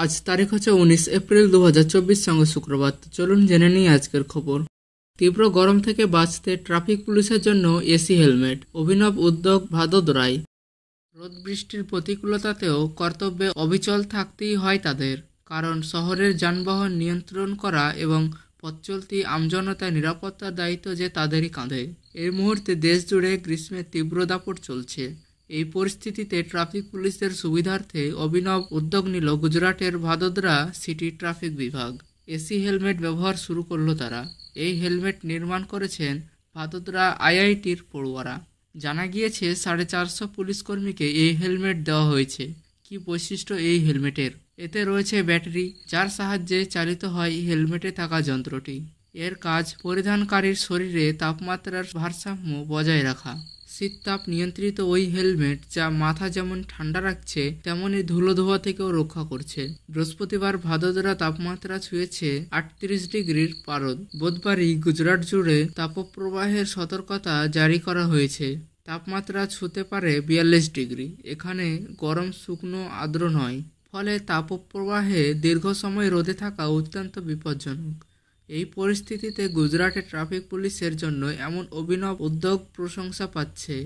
আজ তারিখ হচ্ছে 19 এপ্রিল 2024 সঙ্গে শুক্রবার। চলুন জেনে নিই আজকের খবর। তীব্র গরম থেকে বাঁচতে ট্রাফিক পুলিশের জন্য এসি হেলমেট, অভিনব উদ্যোগ ভাদোদরায়। রোদ বৃষ্টির প্রতিকূলতাতেও কর্তব্যে অবিচল থাকতেই হয় তাদের, কারণ শহরের যানবাহন নিয়ন্ত্রণ করা এবং পথচলতি আমজনতার নিরাপত্তার দায়িত্ব যে তাদেরই কাঁধে। এই মুহূর্তে দেশ জুড়ে গ্রীষ্মের তীব্র দাপট চলছে। এই পরিস্থিতিতে ট্রাফিক পুলিশদের সুবিধার্থে অভিনব উদ্যোগ নিল গুজরাটের ভাদোদরা সিটি ট্রাফিক বিভাগ। এসি হেলমেট ব্যবহার শুরু করলো তারা। এই হেলমেট নির্মাণ করেছেন ভাদোদরা আইআইটির পড়ুয়ারা। জানা গিয়েছে 450 পুলিশ কর্মীকে এই হেলমেট দেওয়া হয়েছে। কি বৈশিষ্ট্য এই হেলমেটের? এতে রয়েছে ব্যাটারি, যার সাহায্যে চালিত হয় হেলমেটে থাকা যন্ত্রটি। এর কাজ পরিধানকারীর শরীরে তাপমাত্রার ভারসাম্য বজায় রাখা। শীততাপ নিয়ন্ত্রিত ওই হেলমেট যা মাথা যেমন ঠান্ডা রাখছে, তেমনই ধুলো ধোয়া থেকেও রক্ষা করছে। বৃহস্পতিবার ভাদোদরা তাপমাত্রা ছুঁয়েছে 38 ডিগ্রির পারদ। বুধবারই গুজরাট জুড়ে তাপপ্রবাহের সতর্কতা জারি করা হয়েছে। তাপমাত্রা ছুঁতে পারে 42 ডিগ্রি। এখানে গরম শুকনো আর্দ্র নয়, ফলে তাপপ্রবাহে দীর্ঘ সময় রোদে থাকা অত্যন্ত বিপজ্জনক। এই পরিস্থিতিতে গুজরাটের ট্রাফিক পুলিশের জন্য এমন অভিনব উদ্যোগ প্রশংসা পাচ্ছে।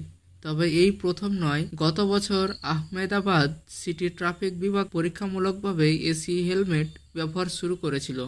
তবে এই প্রথম নয়, গত বছর আহমেদাবাদ সিটি ট্রাফিক বিভাগ পরীক্ষামূলকভাবে এসি হেলমেট ব্যবহার শুরু করেছিল।